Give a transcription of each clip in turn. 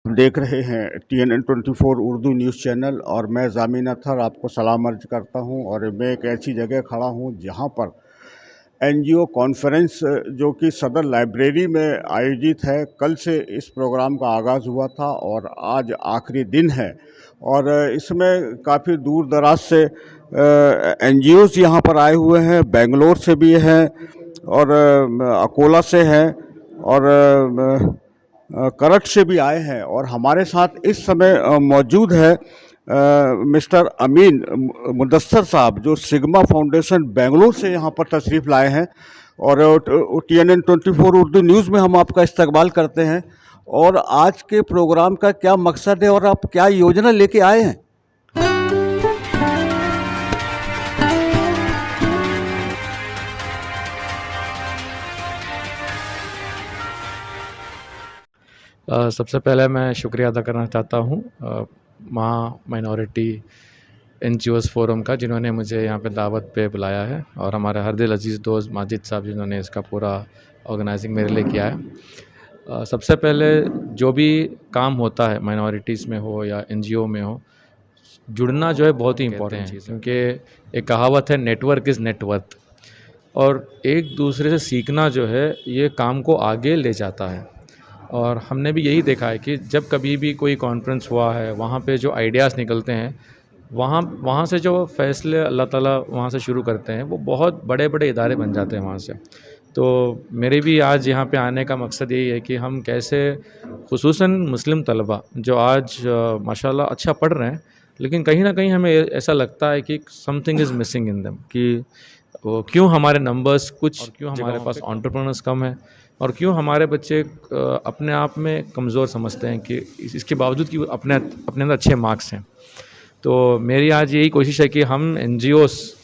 हम देख रहे हैं TNN24 उर्दू न्यूज़ चैनल और मैं ज़ामिन अख्तर आपको सलाम अर्ज करता हूं। और मैं एक ऐसी जगह खड़ा हूं जहां पर NGO कॉन्फ्रेंस जो कि सदर लाइब्रेरी में आयोजित है। कल से इस प्रोग्राम का आगाज़ हुआ था और आज आखिरी दिन है। और इसमें काफ़ी दूर दराज से NGOs यहाँ पर आए हुए हैं, बेंगलोर से भी हैं और अकोला से हैं और करट से भी आए हैं। और हमारे साथ इस समय मौजूद है मिस्टर अमीन मुदस्सर साहब, जो सिग्मा फाउंडेशन बेंगलुरु से यहाँ पर तशरीफ़ लाए हैं। और TNN24 उर्दू न्यूज़ में हम आपका इस्तकबाल करते हैं। और आज के प्रोग्राम का क्या मकसद है और आप क्या योजना लेके आए हैं? सबसे पहले मैं शुक्रिया अदा करना चाहता हूँ माइनॉरिटी NGOs फोरम का, जिन्होंने मुझे यहाँ पे दावत पे बुलाया है, और हमारे हरदिल अजीज़ दोस्त माजिद साहब, जिन्होंने इसका पूरा ऑर्गेनाइजिंग मेरे लिए किया है। सबसे पहले जो भी काम होता है माइनॉरिटीज़ में हो या NGO में हो, जुड़ना जो है बहुत ही इम्पोर्टेंट चीज़ है, क्योंकि एक कहावत है, नेटवर्क इज़ नेटवर्थ, और एक दूसरे से सीखना जो है ये काम को आगे ले जाता है। और हमने भी यही देखा है कि जब कभी भी कोई कॉन्फ्रेंस हुआ है, वहाँ पे जो आइडियाज़ निकलते हैं, वहाँ से जो फ़ैसले अल्लाह ताला वहाँ से शुरू करते हैं, वो बहुत बड़े बड़े इदारे बन जाते हैं वहाँ से। तो मेरे भी आज यहाँ पे आने का मकसद यही है कि हम कैसे ख़ुसूसन मुस्लिम तलबा जो आज माशाल्लाह अच्छा पढ़ रहे हैं, लेकिन कहीं ना कहीं हमें ऐसा लगता है कि something is missing in them, कि वो क्यों हमारे नंबर्स कुछ, और क्यों हमारे पास एंटरप्रेन्योर्स कम है, और क्यों हमारे बच्चे अपने आप में कमज़ोर समझते हैं कि इसके बावजूद कि अपने अंदर अच्छे मार्क्स हैं। तो मेरी आज यही कोशिश है कि हम NGOs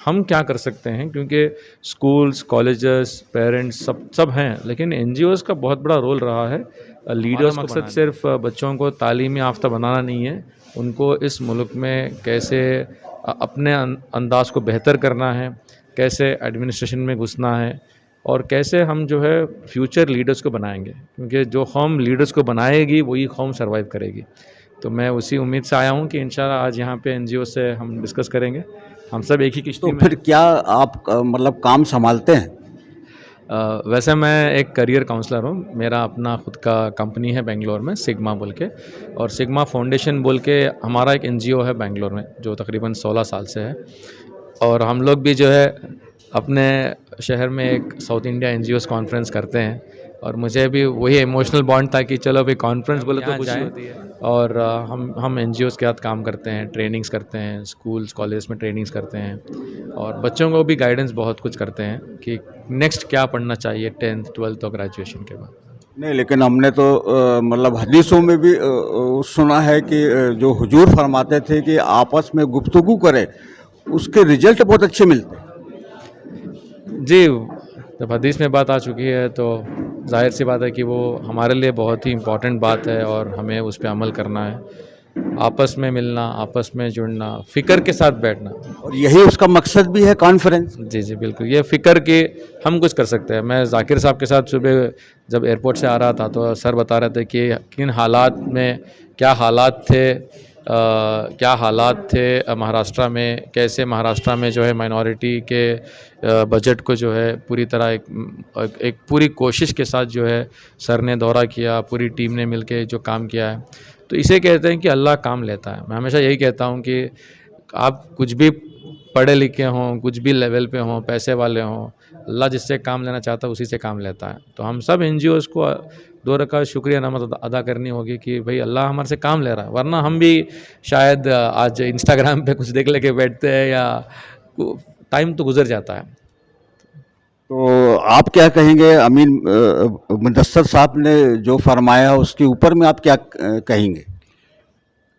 हम क्या कर सकते हैं, क्योंकि स्कूल्स, कॉलेजेस, पेरेंट्स सब हैं, लेकिन NGOs का बहुत बड़ा रोल रहा है। लीडर्स का मकसद सिर्फ बच्चों को तालीमी याफ्ता बनाना नहीं है, उनको इस मुल्क में कैसे अपने अंदाज को बेहतर करना है, कैसे एडमिनिस्ट्रेशन में घुसना है, और कैसे हम जो है फ्यूचर लीडर्स को बनाएंगे, क्योंकि जो कौम लीडर्स को बनाएगी वही कौम सर्वाइव करेगी। तो मैं उसी उम्मीद से आया हूँ कि इंशाल्लाह आज यहाँ पे NGO से हम डिस्कस करेंगे, हम सब एक ही किश्ती में। फिर क्या आप मतलब काम संभालते हैं? वैसे मैं एक करियर काउंसलर हूँ, मेरा अपना खुद का कंपनी है बेंगलोर में, सिग्मा बोल के, और सिग्मा फाउंडेशन बोल के हमारा एक NGO है बेंगलोर में, जो तकरीबन 16 साल से है। और हम लोग भी जो है अपने शहर में एक साउथ इंडिया NGOs कॉन्फ्रेंस करते हैं, और मुझे भी वही इमोशनल बॉन्ड था कि चलो भाई कॉन्फ्रेंस बोले तो कुछ होती है। और हम NGOs के साथ काम करते हैं, ट्रेनिंग्स करते हैं, स्कूल्स कॉलेज में ट्रेनिंग्स करते हैं, और बच्चों को भी गाइडेंस बहुत कुछ करते हैं कि नेक्स्ट क्या पढ़ना चाहिए 10th 12th और ग्रेजुएशन के बाद। नहीं, लेकिन हमने तो मतलब हदीसों में भी सुना है कि जो हुजूर फरमाते थे कि आपस में गुफ्तगू करें, उसके रिजल्ट बहुत अच्छे मिलते हैं। जी, जब हदीस में बात आ चुकी है तो जाहिर सी बात है कि वो हमारे लिए बहुत ही इम्पॉर्टेंट बात है, और हमें उस पर अमल करना है। आपस में मिलना, आपस में जुड़ना, फ़िक्र के साथ बैठना, और यही उसका मकसद भी है कॉन्फ्रेंस। जी बिल्कुल, ये फ़िक्र के हम कुछ कर सकते हैं। मैं जाकिर साहब के साथ सुबह जब एयरपोर्ट से आ रहा था तो सर बता रहे थे कि किन हालात में क्या हालात थे महाराष्ट्र में, कैसे महाराष्ट्र में जो है माइनॉरिटी के बजट को जो है पूरी तरह एक पूरी कोशिश के साथ जो है सर ने दौरा किया, पूरी टीम ने मिलके जो काम किया है। तो इसे कहते हैं कि अल्लाह काम लेता है। मैं हमेशा यही कहता हूँ कि आप कुछ भी पढ़े लिखे हों, कुछ भी लेवल पे हों, पैसे वाले हों, अल्लाह जिससे काम लेना चाहता है उसी से काम लेता है। तो हम सब NGOs को दो रकात शुक्रिया नमत अदा करनी होगी कि भाई अल्लाह हमारे से काम ले रहा है, वरना हम भी शायद आज इंस्टाग्राम पे कुछ देख लेके बैठते हैं, या टाइम तो गुजर जाता है। तो आप क्या कहेंगे अमीन मुदस्सर साहब ने जो फरमाया उसके ऊपर में आप क्या कहेंगे?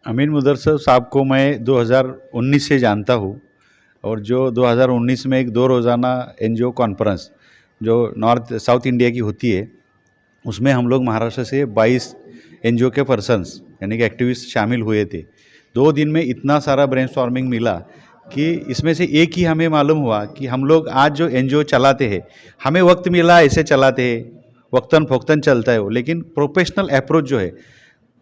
अमीन मुदस्सर साहब को मैं 2019 से जानता हूँ, और जो 2019 में एक 2 रोज़ाना NGO कॉन्फ्रेंस जो नॉर्थ साउथ इंडिया की होती है, उसमें हम लोग महाराष्ट्र से 22 NGO के पर्सन्स यानी कि एक्टिविस्ट शामिल हुए थे। 2 दिन में इतना सारा ब्रेनस्टॉर्मिंग मिला कि इसमें से एक ही हमें मालूम हुआ कि हम लोग आज जो NGO चलाते हैं, हमें वक्त मिला ऐसे चलाते हैं, वक्तन फ़ोक्तन चलता है वो, लेकिन प्रोफेशनल अप्रोच जो है,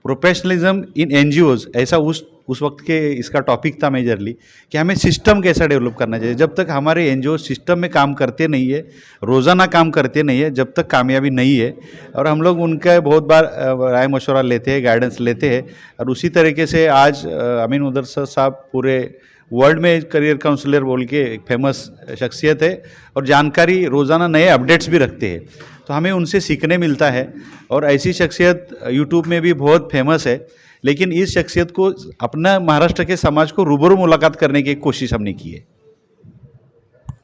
प्रोफेशनलिज्म इन एनजीओज, ऐसा उस वक्त के इसका टॉपिक था मेजरली, कि हमें सिस्टम कैसा डेवलप करना चाहिए। जब तक हमारे एनजीओ सिस्टम में काम करते नहीं है, रोज़ाना काम करते नहीं है, जब तक कामयाबी नहीं है। और हम लोग उनका बहुत बार राय मशवरा लेते हैं, गाइडेंस लेते हैं, और उसी तरीके से आज अमीन मुदस्सिर साहब पूरे वर्ल्ड में करियर काउंसलर बोल के एक फेमस शख्सियत है, और जानकारी रोज़ाना नए अपडेट्स भी रखते हैं, तो हमें उनसे सीखने मिलता है। और ऐसी शख्सियत यूट्यूब में भी बहुत फेमस है, लेकिन इस शख्सियत को अपना महाराष्ट्र के समाज को रूबरू मुलाकात करने की कोशिश हमने की है।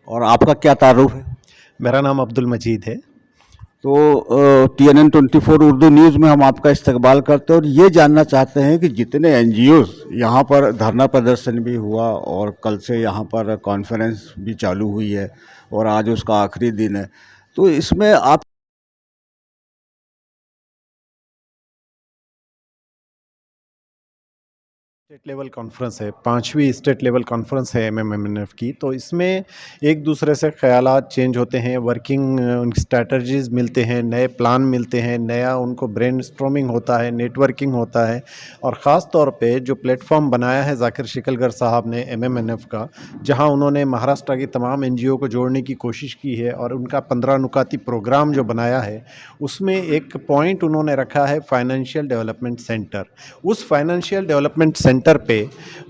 और आपका क्या तारुफ है? मेरा नाम अब्दुल मजीद है। तो TNN 24 उर्दू न्यूज़ में हम आपका इस्तकबाल करते हैं और ये जानना चाहते हैं कि जितने NGOs यहाँ पर धरना प्रदर्शन भी हुआ और कल से यहाँ पर कॉन्फ्रेंस भी चालू हुई है और आज उसका आखिरी दिन है, तो इसमें आप स्टेट लेवल कॉन्फ्रेंस है, 5वीं स्टेट लेवल कॉन्फ्रेंस है MMNF की। तो इसमें एक दूसरे से ख्यालात चेंज होते हैं, वर्किंग उनकी स्ट्रैटेजीज़ मिलते हैं, नए प्लान मिलते हैं, नया उनको ब्रेनस्टॉर्मिंग होता है, नेटवर्किंग होता है। और ख़ास तौर पे जो प्लेटफॉर्म बनाया है ज़ाकिर शिकलगर साहब ने MMNF का, जहां उन्होंने महाराष्ट्र की तमाम NGO को जोड़ने की कोशिश की है और उनका 15 नुकाती प्रोग्राम जो बनाया है, उसमें एक पॉइंट उन्होंने रखा है फाइनेंशियल डेवलपमेंट सेंटर। उस फाइनेंशियल डेवलपमेंट सेंटर पे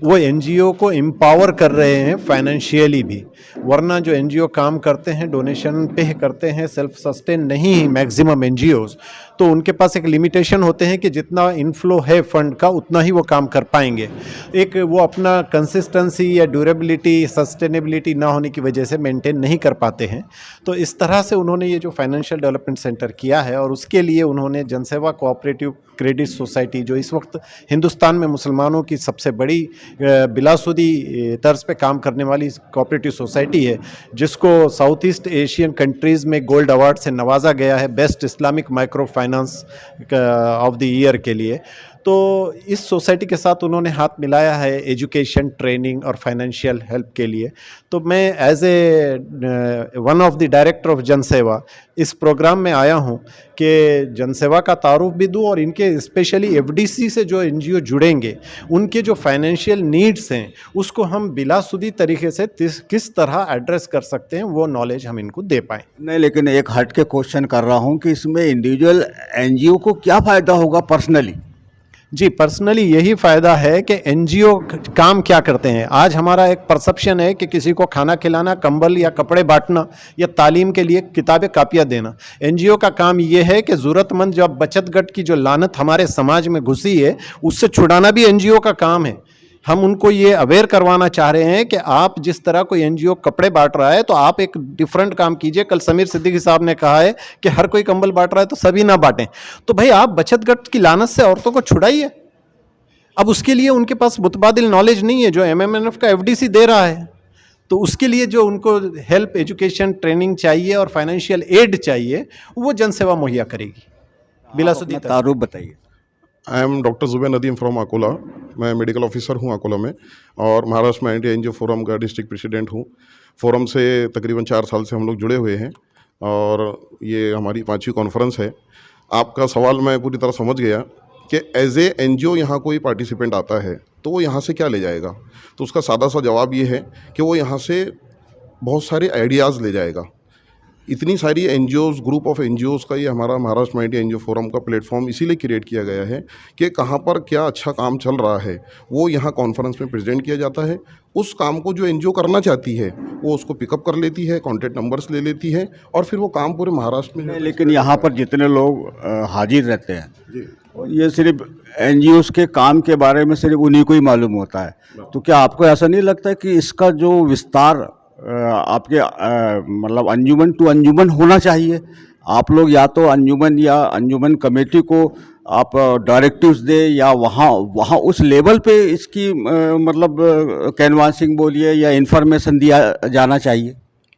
वो NGO को एम्पावर कर रहे हैं फाइनेंशियली भी, वरना जो NGO काम करते हैं डोनेशन पे करते हैं, सेल्फ सस्टेन नहीं है मैक्सिमम NGOs, तो उनके पास एक लिमिटेशन होते हैं कि जितना इनफ्लो है फंड का उतना ही वो काम कर पाएंगे। एक वो अपना कंसिस्टेंसी या ड्यूरेबिलिटी, सस्टेनेबिलिटी ना होने की वजह से मेंटेन नहीं कर पाते हैं। तो इस तरह से उन्होंने ये जो फाइनेंशियल डेवलपमेंट सेंटर किया है, और उसके लिए उन्होंने जनसेवा कोऑपरेटिव क्रेडिट सोसाइटी, जो इस वक्त हिंदुस्तान में मुसलमानों की सबसे बड़ी बिलासुदी तर्ज पे काम करने वाली कोऑपरेटिव सोसाइटी है, जिसको साउथ ईस्ट एशियन कंट्रीज़ में गोल्ड अवार्ड से नवाजा गया है best Islamic micro finance of the year के लिए। तो इस सोसाइटी के साथ उन्होंने हाथ मिलाया है एजुकेशन, ट्रेनिंग और फाइनेंशियल हेल्प के लिए। तो मैं as a one of the director of Janseva इस प्रोग्राम में आया हूं कि जनसेवा का तारुफ भी दूं और इनके स्पेशली FDC से जो NGO जुड़ेंगे उनके जो फाइनेंशियल नीड्स हैं उसको हम बिलासुदी तरीके से किस तरह एड्रेस कर सकते हैं, वो नॉलेज हम इनको दे पाएँ। नहीं, लेकिन एक हट के क्वेश्चन कर रहा हूँ कि इसमें इंडिविजुअल NGO को क्या फ़ायदा होगा पर्सनली? जी, पर्सनली यही फ़ायदा है कि NGO काम क्या करते हैं। आज हमारा एक परसेप्शन है कि किसी को खाना खिलाना, कंबल या कपड़े बांटना या तालीम के लिए किताबें कापियाँ देना। NGO का काम ये है कि ज़रूरतमंद जो बचत गट की जो लानत हमारे समाज में घुसी है उससे छुड़ाना भी NGO का काम है। हम उनको ये अवेयर करवाना चाह रहे हैं कि आप जिस तरह कोई NGO कपड़े बांट रहा है तो आप एक डिफरेंट काम कीजिए। कल समीर सिद्दीकी साहब ने कहा है कि हर कोई कंबल बांट रहा है तो सभी ना बांटें। तो भाई आप बचत गट की लानत से औरतों को छुड़ाइए। अब उसके लिए उनके पास मुतबादिल नॉलेज नहीं है जो MMNF का FDC दे रहा है, तो उसके लिए जो उनको हेल्प, एजुकेशन, ट्रेनिंग चाहिए और फाइनेंशियल एड चाहिए वो जनसेवा मुहैया करेगी। बिलासुदी तारुफ बताइए। I am doctor Zubair Nadeem from Akola. मैं मेडिकल ऑफिसर हूँ अकोला में और महाराष्ट्र में इंडिया NGO फोरम का डिस्ट्रिक्ट प्रेसिडेंट हूँ। फोरम से तकरीबन 4 साल से हम लोग जुड़े हुए हैं और ये हमारी 5वीं कॉन्फ्रेंस है। आपका सवाल मैं पूरी तरह समझ गया कि एज ए NGO यहाँ कोई पार्टिसिपेंट आता है तो वो यहाँ से क्या ले जाएगा, तो उसका सादा सा जवाब ये है कि वो यहाँ से बहुत सारे आइडियाज़ ले जाएगा। इतनी सारी NGOs, ग्रुप ऑफ NGOs का ये हमारा महाराष्ट्र में NGO फोरम का प्लेटफॉर्म इसीलिए क्रिएट किया गया है कि कहाँ पर क्या अच्छा काम चल रहा है वो यहाँ कॉन्फ्रेंस में प्रेजेंट किया जाता है। उस काम को जो NGO करना चाहती है वो उसको पिकअप कर लेती है, कॉन्टैक्ट नंबर्स ले लेती है और फिर वो काम पूरे महाराष्ट्र में। लेकिन यहाँ पर जितने लोग हाजिर रहते हैं ये सिर्फ NGOs के काम के बारे में सिर्फ उन्हीं को ही मालूम होता है, तो क्या आपको ऐसा नहीं लगता है कि इसका जो विस्तार आपके मतलब अंजुमन टू अंजुमन होना चाहिए? आप लोग या तो अंजुमन या अंजुमन कमेटी को आप डायरेक्टिव्स दे या वहाँ उस लेवल पे इसकी मतलब कैनवासिंग बोलिए या इन्फॉर्मेशन दिया जाना चाहिए।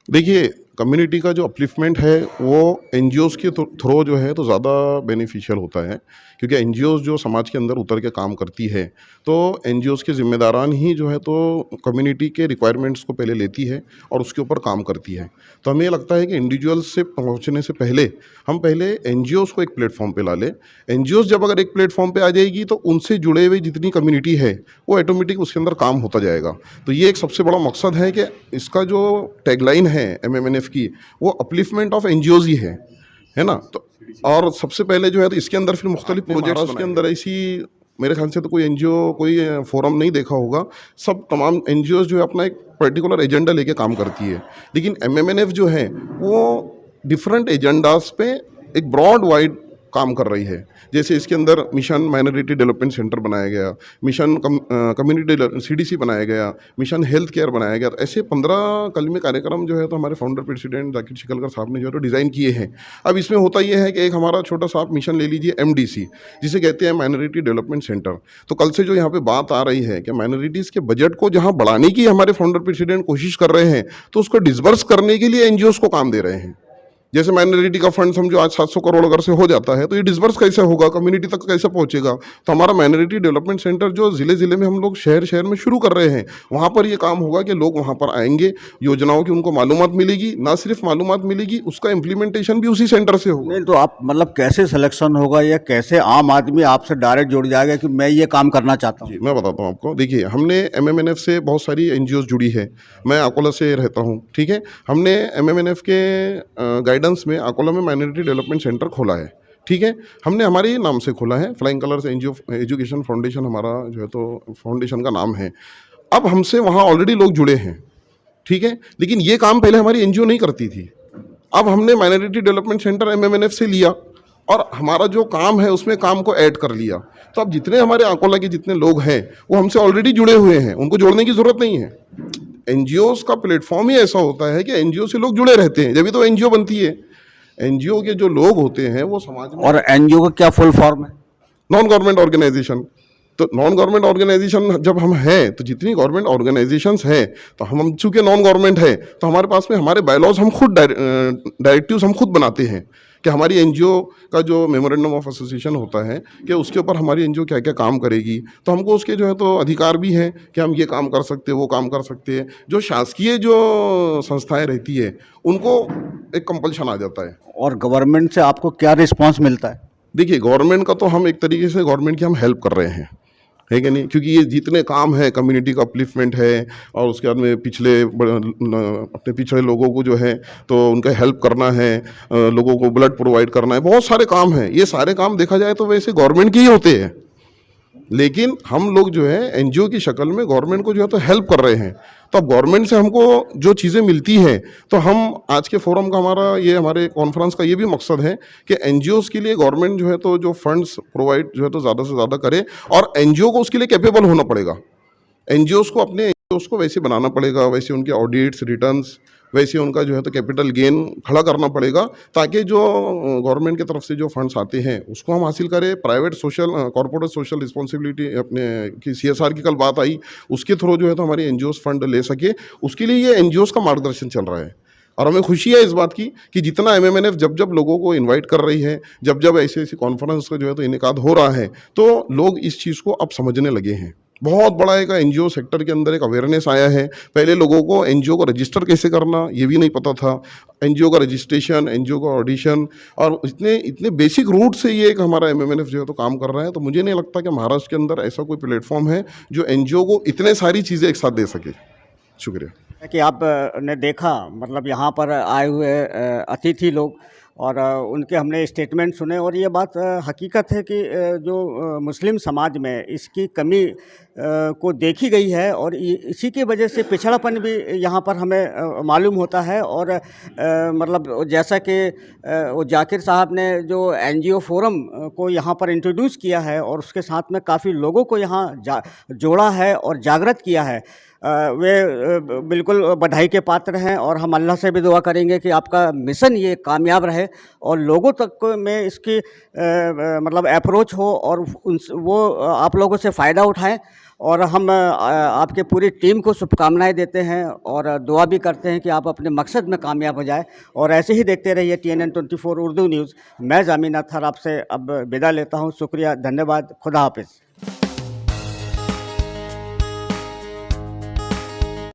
देखिए, कम्युनिटी का जो अपलिफ्टमेंट है वो एनजीओज़ के थ्रू जो है तो ज़्यादा बेनिफिशियल होता है, क्योंकि एनजीओज़ जो समाज के अंदर उतर के काम करती है तो एनजीओज़ के ज़िम्मेदारान ही जो है तो कम्युनिटी के रिक्वायरमेंट्स को पहले लेती है और उसके ऊपर काम करती है। तो हमें ये लगता है कि इंडिविजुअल्स से पहुंचने से पहले हम पहले एनजीओज़ को एक प्लेटफॉर्म पे ला लें। एनजीओज़ जब अगर एक प्लेटफॉर्म पे आ जाएगी तो उनसे जुड़े हुए जितनी कम्युनिटी है वो ऑटोमेटिक उसके अंदर काम होता जाएगा। तो ये एक सबसे बड़ा मकसद है कि इसका जो टैगलाइन है एमएमएनएफ की वो अपलिफ्टमेंट ऑफ एनजीओज़ ही है ना। तो और सबसे पहले जो है तो इसके अंदर फिर मुख्तलिफ प्रोजेक्ट्स के अंदर ऐसी मेरे ख्याल से तो कोई एनजीओ कोई फोरम नहीं देखा होगा, सब तमाम एनजीओज़ जो है अपना एक पर्टिकुलर एजेंडा लेके काम करती है, लेकिन एमएमएनएफ जो है वो डिफरेंट एजेंडास पे एक ब्रॉड वाइड काम कर रही है। जैसे इसके अंदर मिशन माइनॉरिटी डेवलपमेंट सेंटर बनाया गया, मिशन कम्युनिटी सीडीसी बनाया गया, मिशन हेल्थ केयर बनाया गया। ऐसे 15 कलमी कार्यक्रम जो है तो हमारे फाउंडर प्रेसिडेंट जाकिर शिकलकर साहब ने जो है तो डिज़ाइन किए हैं। अब इसमें होता ये है कि एक हमारा छोटा सा आप मिशन ले लीजिए एमडीसी, जिसे कहते हैं माइनॉरिटी डेवलपमेंट सेंटर। तो कल से जो यहाँ पे बात आ रही है कि माइनॉरिटीज़ के बजट को जहाँ बढ़ाने की हमारे फाउंडर प्रेसिडेंट कोशिश कर रहे हैं तो उसको डिसबर्स करने के लिए एनजीओज़ को काम दे रहे हैं। जैसे माइनॉरिटी का फंड समझो आज 700 करोड़ अगर से हो जाता है तो ये डिसबर्स कैसे होगा, कम्युनिटी तक कैसे पहुंचेगा। तो हमारा माइनॉरिटी डेवलपमेंट सेंटर जो ज़िले में हम लोग शहर में शुरू कर रहे हैं, वहाँ पर ये काम होगा कि लोग वहाँ पर आएंगे, योजनाओं की उनको मालूमात मिलेगी, ना सिर्फ मालूमात मिलेगी उसका इम्प्लीमेंटेशन भी उसी सेंटर से होगा। नहीं तो आप मतलब कैसे सिलेक्शन होगा या कैसे आम आदमी आपसे डायरेक्ट जुड़ जाएगा कि मैं ये काम करना चाहता हूँ? जी, मैं बताता हूँ आपको। देखिए, हमने एमएमएनएफ से बहुत सारी एनजीओज़ जुड़ी है। मैं अकोला से रहता हूँ, ठीक है। हमने एमएमएनएफ के गाइडेंस में अकोला में माइनॉरिटी डेवलपमेंट सेंटर खोला है, ठीक है। हमने हमारे ही नाम से खोला है, flying colours NGO education foundation हमारा जो है तो फाउंडेशन का नाम है। अब हमसे वहाँ ऑलरेडी लोग जुड़े हैं, ठीक है, लेकिन ये काम पहले हमारी एनजीओ नहीं करती थी। अब हमने माइनॉरिटी डेवलपमेंट सेंटर एमएमएनएफ से लिया और हमारा जो काम है उसमें काम को ऐड कर लिया। तो अब जितने हमारे अकोला के जितने लोग हैं वो हमसे ऑलरेडी जुड़े हुए हैं, उनको जोड़ने की ज़रूरत नहीं है। एनजीओज़ का प्लेटफॉर्म ही ऐसा होता है कि एनजीओ से लोग जुड़े रहते हैं, जब भी तो एनजीओ बनती है। एनजीओ के जो लोग होते हैं वो समाज में, और एनजीओ का क्या फुल फॉर्म है? Non government organization. तो नॉन गवर्नमेंट ऑर्गेनाइजेशन जब हम हैं तो जितनी गवर्नमेंट ऑर्गेनाइजेशंस हैं तो हम चूँकि नॉन गवर्नमेंट है तो हमारे पास में हमारे बायलॉज हम खुद डायरेक्टिव्स हम खुद बनाते हैं कि हमारी एनजीओ का जो मेमोरेंडम ऑफ एसोसिएशन होता है कि उसके ऊपर हमारी एनजीओ क्या क्या काम करेगी। तो हमको उसके जो है तो अधिकार भी हैं कि हम ये काम कर सकते हैं, वो काम कर सकते हैं। जो शासकीय जो संस्थाएं रहती है उनको एक कंपल्शन आ जाता है। और गवर्नमेंट से आपको क्या रिस्पांस मिलता है? देखिए, गवर्नमेंट का तो हम एक तरीके से गवर्नमेंट की हम हेल्प कर रहे हैं, है कि नहीं, क्योंकि ये जितने काम है कम्युनिटी का अपलिफ्टमेंट है और उसके बाद में अपने पिछड़े लोगों को जो है तो उनका हेल्प करना है, लोगों को ब्लड प्रोवाइड करना है, बहुत सारे काम हैं। ये सारे काम देखा जाए तो वैसे गवर्नमेंट के ही होते हैं, लेकिन हम लोग जो है एनजीओ की शक्ल में गवर्नमेंट को जो है तो हेल्प कर रहे हैं। तो अब गवर्नमेंट से हमको जो चीज़ें मिलती हैं तो हम आज के फोरम का हमारे कॉन्फ्रेंस का ये भी मकसद है कि एनजीओज़ के लिए गवर्नमेंट जो है तो जो फंड्स प्रोवाइड जो है तो ज़्यादा से ज़्यादा करे और एनजीओ को उसके लिए कैपेबल होना पड़ेगा। एनजीओज़ को अपने एनजीओज़ को वैसे बनाना पड़ेगा, वैसे उनके ऑडिट्स रिटर्न्स, वैसे उनका जो है तो कैपिटल गेन खड़ा करना पड़ेगा ताकि जो गवर्नमेंट की तरफ से जो फंड्स आते हैं उसको हम हासिल करें। Private social corporate social responsibility अपने की सीएसआर की कल बात आई, उसके थ्रू जो है तो हमारी एनजीओज़ फंड ले सके, उसके लिए ये एनजीओज़ का मार्गदर्शन चल रहा है। और हमें खुशी है इस बात की कि जितना एमएमएनएफ जब लोगों को इनवाइट कर रही है, जब ऐसे कॉन्फ्रेंस का जो है तो इनेकाद हो रहा है तो लोग इस चीज़ को अब समझने लगे हैं। बहुत बड़ा एक एनजीओ सेक्टर के अंदर एक अवेयरनेस आया है। पहले लोगों को एनजीओ को रजिस्टर कैसे करना ये भी नहीं पता था। एनजीओ का रजिस्ट्रेशन, एनजीओ का ऑडिशन और इतने बेसिक रूट से ये एक हमारा एमएमएनएफ जो है तो काम कर रहा है। तो मुझे नहीं लगता कि महाराष्ट्र के अंदर ऐसा कोई प्लेटफॉर्म है जो एनजीओ को इतने सारी चीज़ें एक साथ दे सके। शुक्रिया। कि आप ने देखा मतलब यहाँ पर आए हुए अतिथि लोग और उनके हमने स्टेटमेंट सुने और ये बात हकीकत है कि जो मुस्लिम समाज में इसकी कमी को देखी गई है और इसी की वजह से पिछड़ापन भी यहाँ पर हमें मालूम होता है। और मतलब जैसा कि वो जाकिर साहब ने जो एनजीओ फोरम को यहाँ पर इंट्रोड्यूस किया है और उसके साथ में काफ़ी लोगों को यहाँ जोड़ा है और जागृत किया है, वे बिल्कुल बधाई के पात्र हैं। और हम अल्लाह से भी दुआ करेंगे कि आपका मिशन ये कामयाब रहे और लोगों तक में इसकी मतलब अप्रोच हो और वो आप लोगों से फ़ायदा उठाएं। और हम आपके पूरी टीम को शुभकामनाएं देते हैं और दुआ भी करते हैं कि आप अपने मकसद में कामयाब हो जाए। और ऐसे ही देखते रहिए TNN24 उर्दू न्यूज़। मैं ज़मीन अत्तर आपसे अब विदा लेता हूं। शुक्रिया, धन्यवाद, खुदा हाफिज़।